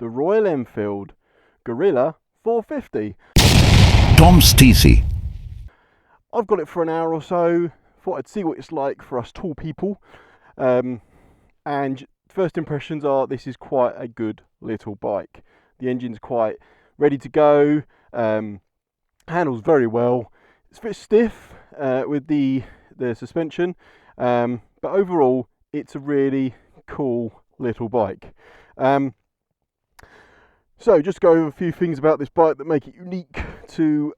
the Royal Enfield Guerrilla 450. Tom Stacey. I've got it for an hour or so, thought I'd see what it's like for us tall people, and first impressions are this is quite a good little bike. The engine's quite ready to go, handles very well. It's a bit stiff with the suspension, but overall it's a really cool little bike. So just go over a few things about this bike that make it unique to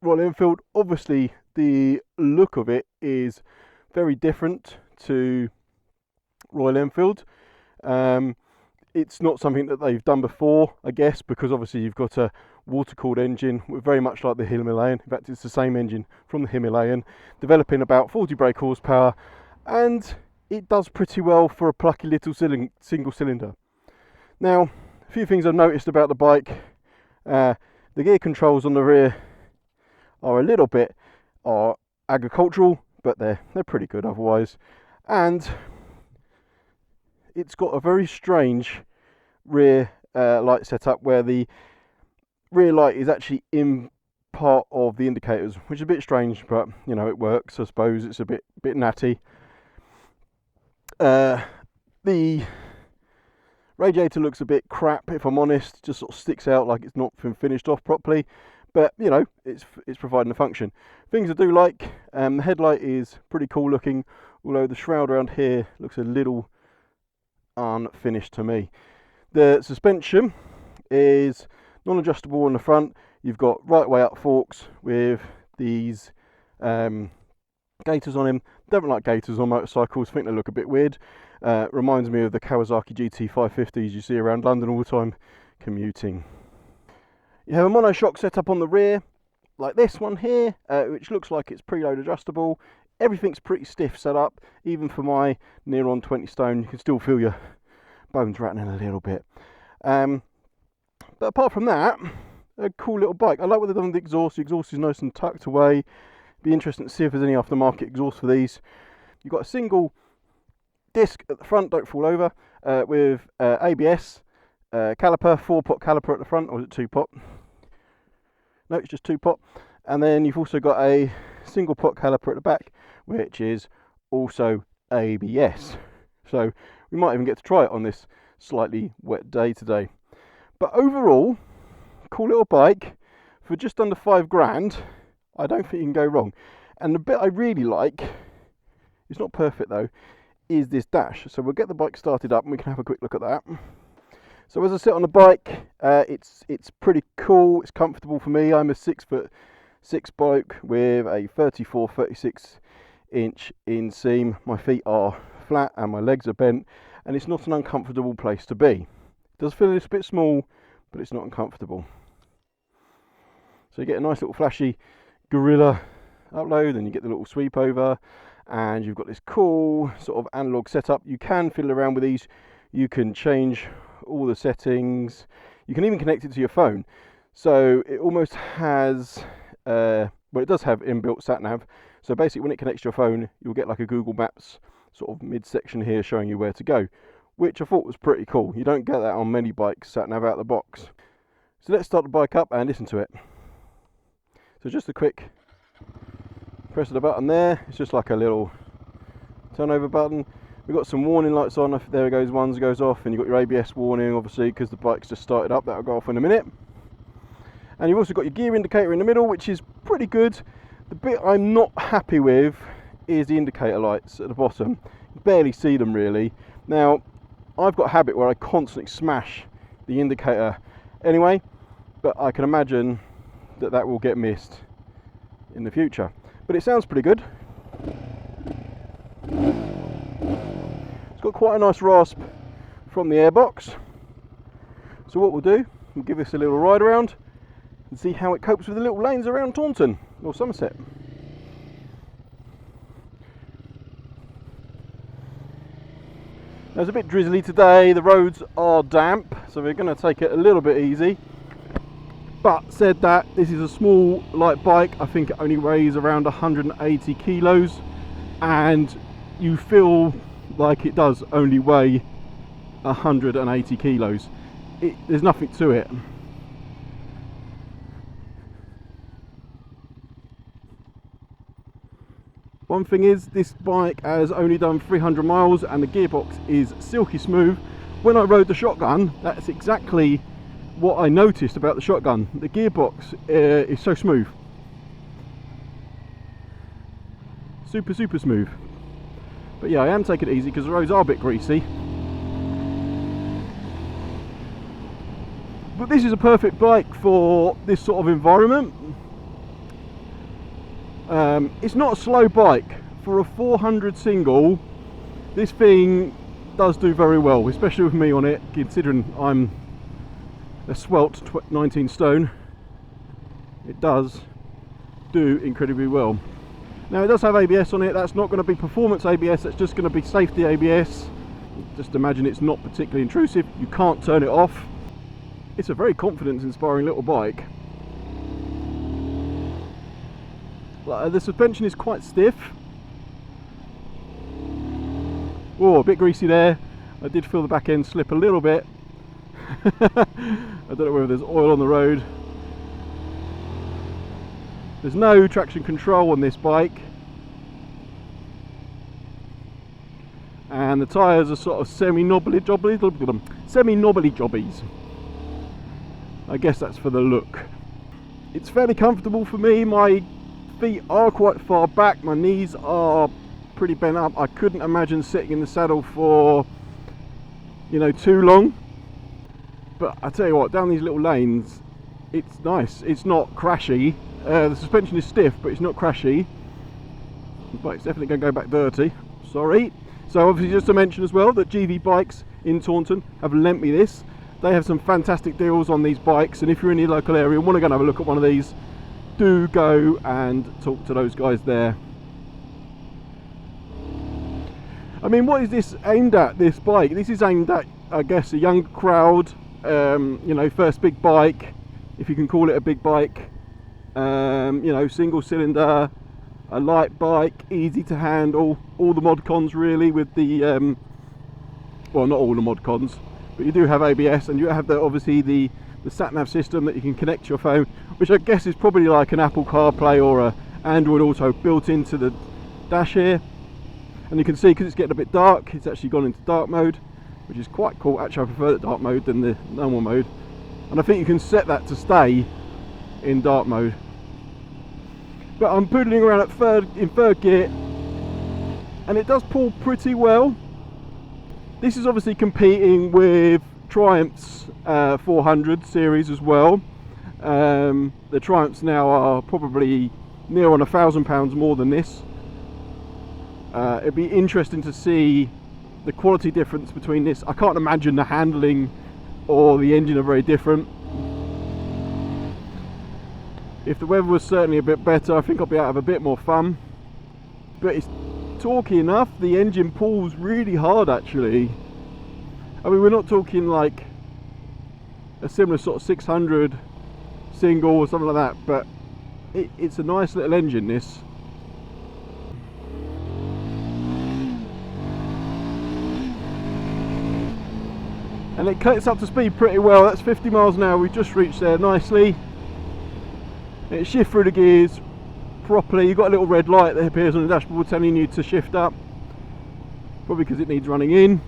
Royal Enfield. Obviously the look of it is very different to Royal Enfield. It's not something that they've done before, I guess, because obviously you've got a water-cooled engine, very much like the Himalayan. In fact, it's the same engine from the Himalayan, developing about 40 brake horsepower, and it does pretty well for a plucky little single cylinder. Now, a few things I've noticed about the bike. The gear controls on the rear are a little bit agricultural, but they're pretty good otherwise. And it's got a very strange rear light setup where the rear light is actually in part of the indicators, which is a bit strange, but you know, it works. I suppose it's a bit natty. The radiator looks a bit crap, if I'm honest. Just sort of sticks out like it's not been finished off properly, but you know, it's providing a function. Things I do like, the headlight is pretty cool looking, although the shroud around here looks a little unfinished to me. The suspension is non-adjustable on the front. You've got right way up forks with these gaiters on him. Don't like gaiters on motorcycles, think they look a bit weird. Reminds me of the Kawasaki GT550s you see around London all the time commuting. You have a monoshock setup on the rear, like this one here, which looks like it's preload adjustable. Everything's pretty stiff set up, even for my near on 20 stone. You can still feel your bones rattling a little bit. But apart from that, a cool little bike. I like what they've done with the exhaust. The exhaust is nice and tucked away. Be interesting to see if there's any aftermarket exhaust for these. You've got a single disc at the front, don't fall over, with ABS, caliper, 4-pot caliper at the front, or is it 2-pot? No, it's just 2-pot. And then you've also got a single pot caliper at the back, which is also ABS. So we might even get to try it on this slightly wet day today. But overall, cool little bike for just under £5,000. I don't think you can go wrong. And the bit I really like, it's not perfect though, is this dash. So we'll get the bike started up and we can have a quick look at that. So as I sit on the bike, it's pretty cool. It's comfortable for me. I'm a 6'6" bloke with a 34-36 inch inseam. My feet are flat and my legs are bent, and it's not an uncomfortable place to be. It does feel a little bit small, but it's not uncomfortable. So you get a nice little flashy Guerrilla upload, and you get the little sweep over, and you've got this cool sort of analog setup. You can fiddle around with these. You can change all the settings. You can even connect it to your phone. So it almost has, well, it does have inbuilt sat nav. So basically when it connects to your phone, you'll get like a Google Maps sort of midsection here showing you where to go, which I thought was pretty cool. You don't get that on many bikes, sat nav out of the box. So let's start the bike up and listen to it. So just a quick press of the button there. It's just like a little turnover button. We've got some warning lights on. There it goes, one goes off, and you've got your ABS warning, obviously, because the bike's just started up. That'll go off in a minute. And you've also got your gear indicator in the middle, which is pretty good. The bit I'm not happy with is the indicator lights at the bottom. You barely see them really. Now, I've got a habit where I constantly smash the indicator anyway, but I can imagine that will get missed in the future. But it sounds pretty good. It's got quite a nice rasp from the airbox. So what we'll do, we'll give this a little ride around and see how it copes with the little lanes around Taunton or Somerset. Now it's a bit drizzly today, the roads are damp, so we're going to take it a little bit easy. But said that, this is a small light bike. I think it only weighs around 180 kilos, and you feel like it does only weigh 180 kilos. there's nothing to it. One thing is, this bike has only done 300 miles and the gearbox is silky smooth. When I rode the shotgun, that's exactly what I noticed about the shotgun. The gearbox is so smooth. Super smooth. But yeah, I am taking it easy because the roads are a bit greasy. But this is a perfect bike for this sort of environment. It's not a slow bike. For a 400 single, this thing does do very well, especially with me on it, considering I'm a svelte 19 stone. It does do incredibly well. Now it does have ABS on it. That's not going to be performance ABS, that's just going to be safety ABS. Just imagine it's not particularly intrusive, you can't turn it off. It's a very confidence inspiring little bike. The suspension is quite stiff. Oh, a bit greasy there. I did feel the back end slip a little bit. I don't know whether there's oil on the road. There's no traction control on this bike. And the tyres are sort of semi-knobbly jobbies. I guess that's for the look. It's fairly comfortable for me. My feet are quite far back, my knees are pretty bent up. I couldn't imagine sitting in the saddle for, you know, too long. But I tell you what, down these little lanes, it's nice. It's not crashy. The suspension is stiff, but it's not crashy. But it's definitely going to go back dirty. Sorry. So obviously, just to mention as well that GV Bikes in Taunton have lent me this. They have some fantastic deals on these bikes, and if you're in the local area and want to go and have a look at one of these, do go and talk to those guys there. I mean, what is this aimed at, this bike? This is aimed at, I guess, a young crowd, you know, first big bike, if you can call it a big bike, you know, single cylinder, a light bike, easy to handle, all the mod cons really with the, well, not all the mod cons, but you do have ABS, and you have obviously the sat-nav system that you can connect to your phone, which I guess is probably like an Apple CarPlay or a Android Auto built into the dash here. And you can see, because it's getting a bit dark, it's actually gone into dark mode, which is quite cool. Actually, I prefer the dark mode than the normal mode, and I think you can set that to stay in dark mode. But I'm poodling around in third gear, and it does pull pretty well. This is obviously competing with Triumph's 400 series as well. The Triumphs now are probably near on £1,000 more than this. It'd be interesting to see the quality difference between this. I can't imagine the handling or the engine are very different. If the weather was certainly a bit better, I think I'll be able to have a bit more fun. But it's torquey enough. The engine pulls really hard actually. I mean, we're not talking like a similar sort of 600 single or something like that, but it's a nice little engine, this. And it cuts up to speed pretty well. That's 50 miles an hour. We've just reached there nicely. It shifts through the gears properly. You've got a little red light that appears on the dashboard telling you to shift up, probably because it needs running in.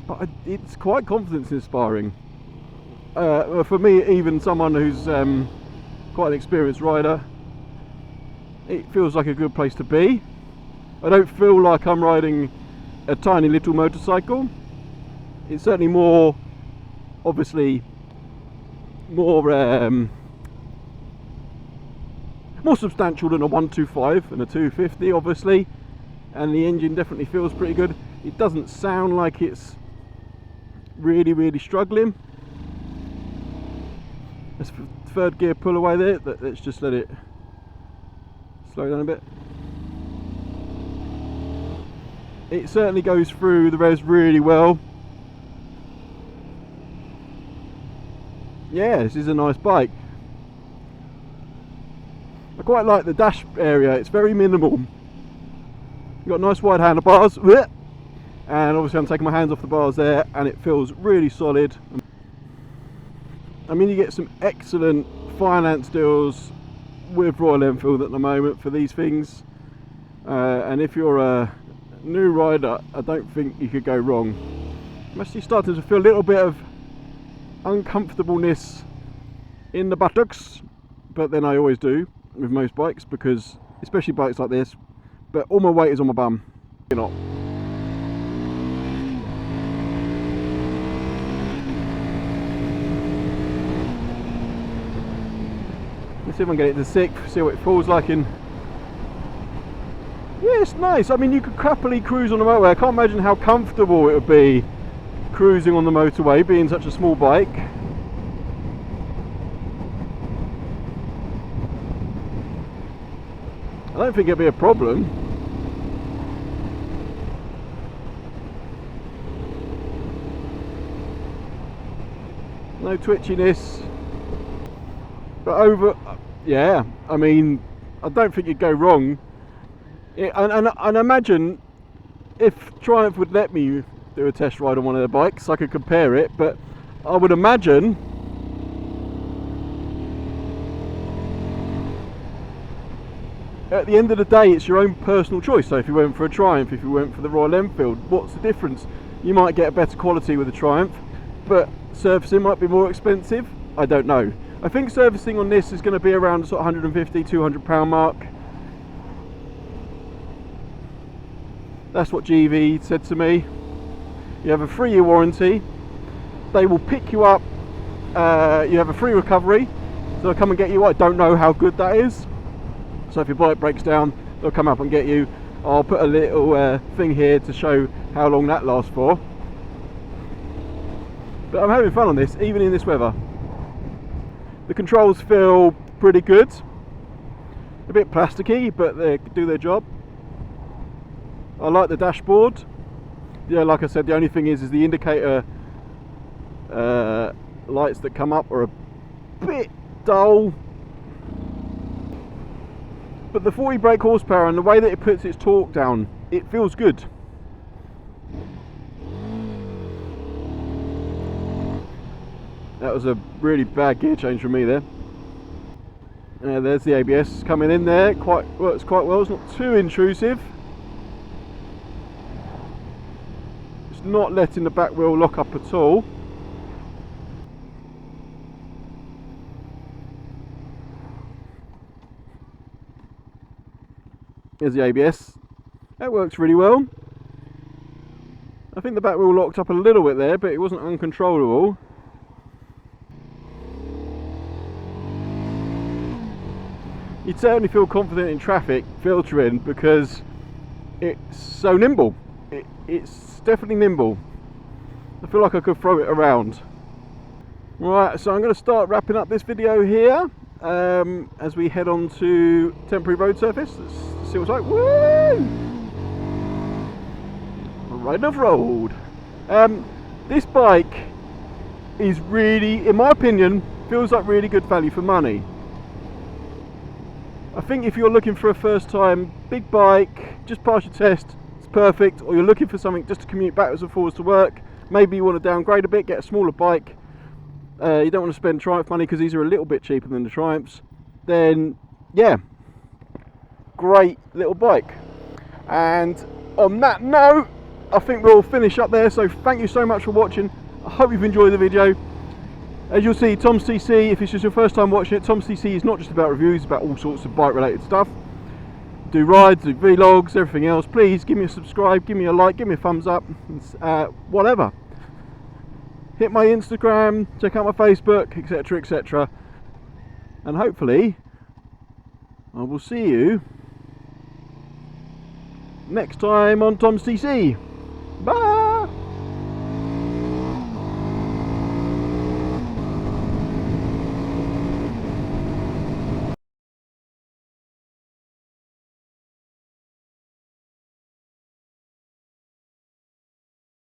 But it's quite confidence inspiring. For me, even someone who's quite an experienced rider, it feels like a good place to be. I don't feel like I'm riding a tiny little motorcycle. It's certainly more, obviously, more substantial than a 125 and a 250, obviously, and the engine definitely feels pretty good. It doesn't sound like it's really struggling. Let's third gear pull away there. Let's just let it slow down a bit. It certainly goes through the res really well. Yeah, this is a nice bike. I quite like the dash area. It's very minimal. You've got nice wide handlebars. and obviously I'm taking my hands off the bars there, and it feels really solid. I mean, you get some excellent finance deals with Royal Enfield at the moment for these things, and if you're a new rider, I don't think you could go wrong. I'm actually starting to feel a little bit of uncomfortableness in the buttocks, but then I always do with most bikes, because especially bikes like this, but all my weight is on my bum. You're not. Let's see if I can get it to 6, see what it feels like in. Yeah, it's nice. I mean, you could happily cruise on the motorway. I can't imagine how comfortable it would be cruising on the motorway, being such a small bike. I don't think it'd be a problem. No twitchiness. But yeah, I mean, I don't think you'd go wrong. And imagine if Triumph would let me do a test ride on one of their bikes, I could compare it, but I would imagine at the end of the day it's your own personal choice. So if you went for a Triumph, if you went for the Royal Enfield, what's the difference? You might get a better quality with a Triumph, but servicing might be more expensive. I don't know. I think servicing on this is going to be around the sort of £150–200 mark. That's what GV said to me. You have a 3-year warranty. They will pick you up. You have a free recovery, so they'll come and get you. I don't know how good that is. So if your bike breaks down, they'll come up and get you. I'll put a little thing here to show how long that lasts for. But I'm having fun on this, even in this weather. The controls feel pretty good. A bit plasticky, but they do their job. I like the dashboard. Yeah, like I said, the only thing is the indicator lights that come up are a bit dull. But the 40 brake horsepower and the way that it puts its torque down, it feels good. That was a really bad gear change from me there. There's the ABS coming in there. Works quite well. It's not too intrusive. It's not letting the back wheel lock up at all. There's the ABS. That works really well. I think the back wheel locked up a little bit there, but it wasn't uncontrollable. You'd certainly feel confident in traffic filtering because it's so nimble. It's definitely nimble. I feel like I could throw it around. Right, so I'm going to start wrapping up this video here as we head on to temporary road surface. Let's see what's like. Woo! Right off road. This bike is really, in my opinion, feels like really good value for money. I think if you're looking for a first time big bike, just pass your test, it's perfect. Or you're looking for something just to commute backwards and forwards to work, maybe you want to downgrade a bit, get a smaller bike, you don't want to spend Triumph money because these are a little bit cheaper than the Triumphs, then yeah, great little bike. And on that note, I think we'll finish up there. So thank you so much for watching. I hope you've enjoyed the video. As you'll see, Tom's TC, if it's just your first time watching it, Tom's TC is not just about reviews, it's about all sorts of bike related stuff. Do rides, do vlogs, everything else. Please give me a subscribe, give me a like, give me a thumbs up, whatever. Hit my Instagram, check out my Facebook, etc, etc. And hopefully I will see you next time on Tom's TC.